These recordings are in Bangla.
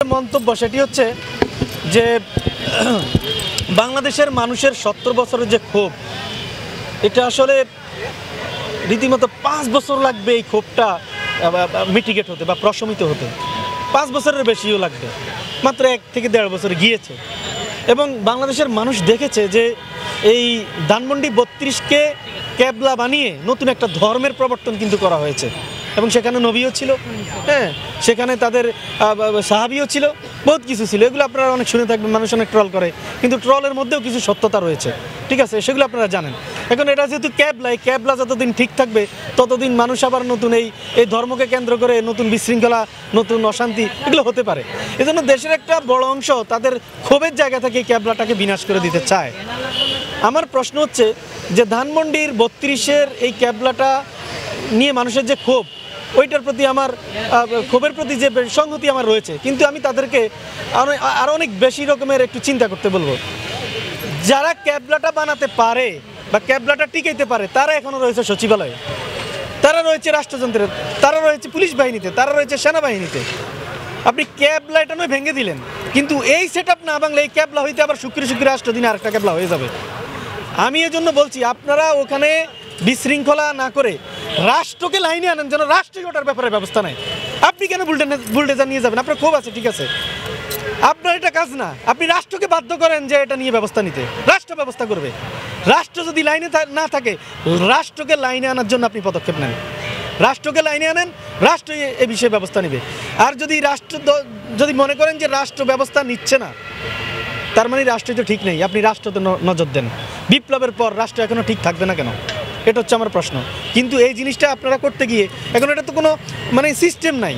মন্তব্য সেটি হচ্ছে যে বাংলাদেশের মানুষের ৭০ বছরের যে ক্ষোভ, এটা আসলে রীতিমতো ৫ বছর লাগবে এই ক্ষোভটা মিটিগেট হতে বা প্রশমিত হতে। ৫ বছরের বেশিও লাগবে, মাত্র ১ থেকে ১.৫ বছর গিয়েছে। এবং বাংলাদেশের মানুষ দেখেছে যে এই ধানমন্ডি ৩২কে ক্যাবলা বানিয়ে নতুন একটা ধর্মের প্রবর্তন কিন্তু করা হয়েছে। এবং সেখানে নবীও ছিল, হ্যাঁ, সেখানে তাদের সাহাবিও ছিল, বহুত কিছু ছিল। এগুলো আপনারা অনেক শুনে থাকবেন, মানুষ অনেক ট্রল করে, কিন্তু ট্রলের মধ্যেও কিছু সত্যতা রয়েছে, ঠিক আছে, সেগুলো আপনারা জানেন। এখন এটা যেহেতু ক্যাবলা, এই ক্যাবলা যতদিন ঠিক থাকবে ততদিন মানুষ আবার নতুন এই ধর্মকে কেন্দ্র করে নতুন বিশৃঙ্খলা, নতুন অশান্তি এগুলো হতে পারে। এজন্য দেশের একটা বড় অংশ তাদের ক্ষোভের জায়গা থেকে এই ক্যাবলাটাকে বিনাশ করে দিতে চায়। আমার প্রশ্ন হচ্ছে যে ধানমন্ডির ৩২-এর এই ক্যাবলাটা নিয়ে মানুষের যে ক্ষোভ, ওইটার প্রতি আমার ক্ষোভের প্রতি যে সংহতি আমার রয়েছে, কিন্তু আমি তাদেরকে আরও অনেক বেশি রকমের একটু চিন্তা করতে বলবো। যারা ক্যাবলাটা বানাতে পারে বা ক্যাবলাটা টিকাইতে পারে, তারা এখনও রয়েছে সচিবালয়ে, তারা রয়েছে রাষ্ট্রযন্ত্রে, তারা রয়েছে পুলিশ বাহিনীতে, তারা রয়েছে সেনাবাহিনীতে। আপনি ক্যাবলা এটা নয় ভেঙে দিলেন, কিন্তু এই সেট আপ না বাংলা এই ক্যাবলা হইতে আবার শুক্রে রাষ্ট্রদিনে আরেকটা ক্যাবলা হয়ে যাবে। আমি এজন্য বলছি, আপনারা ওখানে বিশৃঙ্খলা না করে রাষ্ট্রকে লাইনে আনেন, যেন রাষ্ট্রই ওটার ব্যাপারে ব্যবস্থা নেয়। আপনি কেন বুলডোজার নিয়ে যাবেন? আপনার ক্ষোভ আছে, ঠিক আছে, আপনার এটা কাজ না। আপনি রাষ্ট্রকে বাধ্য করেন যে এটা নিয়ে ব্যবস্থা নিতে, রাষ্ট্র ব্যবস্থা করবে। রাষ্ট্র যদি লাইনে না থাকে, রাষ্ট্রকে লাইনে আনার জন্য আপনি পদক্ষেপ নেন, রাষ্ট্রকে লাইনে আনেন, রাষ্ট্র এ বিষয়ে ব্যবস্থা নেবে। আর যদি রাষ্ট্র যদি মনে করেন যে রাষ্ট্র ব্যবস্থা নিচ্ছে না, তার মানে রাষ্ট্রই তো ঠিক নেই, আপনি রাষ্ট্রতে নজর দেন। বিপ্লবের পর রাষ্ট্র এখনও ঠিক থাকবে না কেন? এটা হচ্ছে আমার প্রশ্ন। কিন্তু এই জিনিসটা আপনারা করতে গিয়ে এখন এটা তো কোনো মানে সিস্টেম নাই।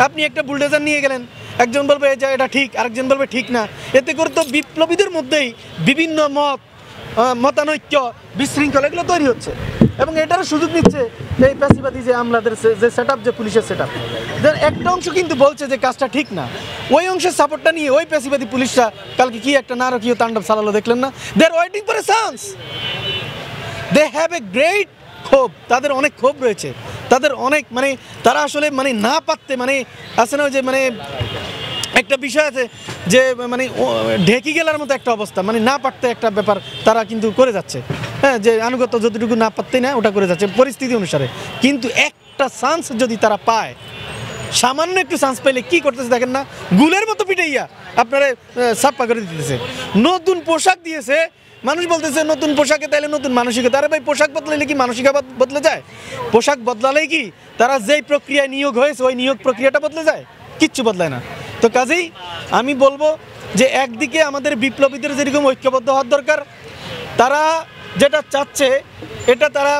আপনি একটা বুলডোজার নিয়ে গেলেন, একজন বলবে যে এটা ঠিক, আরেকজন বলবে ঠিক না। এতে করে তো বিপ্লবীদের মধ্যেই বিভিন্ন মতানৈক্য, বিশৃঙ্খলা এগুলো তৈরি হচ্ছে। এবং এটারও সুযোগ নিচ্ছে এই প্যাসিবাদী যে আমলাদের যে সেট আপ, যে পুলিশের সেট আপ, একটা অংশ কিন্তু বলছে যে কাজটা ঠিক না। ওই অংশের সাপোর্টটা নিয়ে ওই প্যাসিবাদী পুলিশরা কালকে কি একটা নারকীয় তাণ্ডব চালালো দেখলেন না? They are waiting for a chance. They have a great ক্ষোভ, তাদের অনেক ক্ষোভ রয়েছে, তাদের অনেক মানে তারা আসলে মানে না পারতে মানে আছে না যে মানে একটা বিষয় আছে যে মানে ঢেকি গেলার মতো একটা অবস্থা, মানে না পারতে একটা ব্যাপার তারা কিন্তু করে যাচ্ছে, হ্যাঁ, যে আনুগত্য যতটুকু না পারতেই না ওটা করে যাচ্ছে পরিস্থিতি অনুসারে। কিন্তু একটা চান্স যদি তারা পায়, সামান্য একটু চান্স পাইলে কি করতেছে দেখেন না, গুলের মতো পিটাইয়া আপনারা ছাপ্পা করে দিতেছে। নতুন পোশাক দিয়েছে, মানুষ বলতেছে নতুন পোশাকে তাইলে নতুন মানসিকতা। আরে ভাই, পোশাক বদলাইলে কি মানসিকতা বদলে যায়? পোশাক বদলালেই কি তারা যেই প্রক্রিয়ায় নিয়োগ হয়েছে ওই নিয়োগ প্রক্রিয়াটা বদলে যায়? কিচ্ছু বদলায় না। তো কাজেই আমি বলবো যে একদিকে আমাদের বিপ্লবীদের যেরকম ঐক্যবদ্ধ হওয়ার দরকার, তারা যেটা চাচ্ছে এটা তারা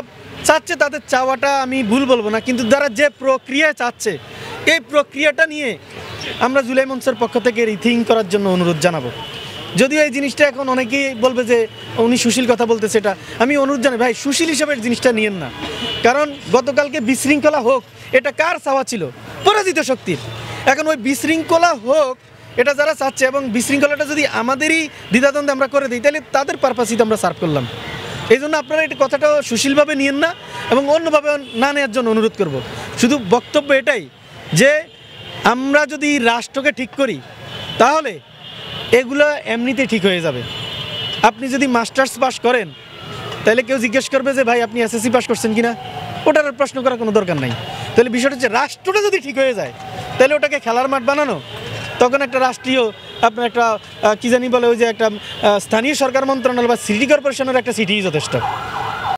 চাচ্ছে, তাদের চাওয়াটা আমি ভুল বলবো না, কিন্তু তারা যে প্রক্রিয়া চাচ্ছে এই প্রক্রিয়াটা নিয়ে আমরা জুলাই মঞ্চের পক্ষ থেকে রিথিঙ্ক করার জন্য অনুরোধ জানাবো। যদিও এই জিনিসটা এখন অনেকেই বলবে যে উনি সুশীল কথা বলতেছে, এটা আমি অনুরোধ জানাই, ভাই সুশীল হিসাবে জিনিসটা নিয়েন না। কারণ গতকালকে বিশৃঙ্খলা হোক, এটা কার চাওয়া ছিল? পরাজিত শক্তির। এখন ওই বিশৃঙ্খলা হোক এটা যারা চাচ্ছে, এবং বিশৃঙ্খলাটা যদি আমাদেরই দ্বিধাদ্বন্দ্বে আমরা করে দিই, তাহলে তাদের পারপাসই তো আমরা সার্ভ করলাম। এই জন্য আপনারা এটা কথাটা সুশীলভাবে নিয়েন না এবং অন্যভাবে না নেওয়ার জন্য অনুরোধ করব। শুধু বক্তব্য এটাই যে আমরা যদি রাষ্ট্রকে ঠিক করি তাহলে এগুলো এমনিতেই ঠিক হয়ে যাবে। আপনি যদি মাস্টার্স পাস করেন তাহলে কেউ জিজ্ঞেস করবে যে ভাই আপনি এসএসসি পাস করছেন কিনা, ওটার প্রশ্ন করার কোনো দরকার নাই। তাহলে বিষয়টা হচ্ছে রাষ্ট্রটা যদি ঠিক হয়ে যায় তাহলে ওটাকে খেলার মাঠ বানানো, তখন একটা রাষ্ট্রীয় আপনার একটা কী জানি বলে ওই যে একটা স্থানীয় সরকার মন্ত্রণালয় বা সিটি কর্পোরেশনের একটা সিটিই যথেষ্ট।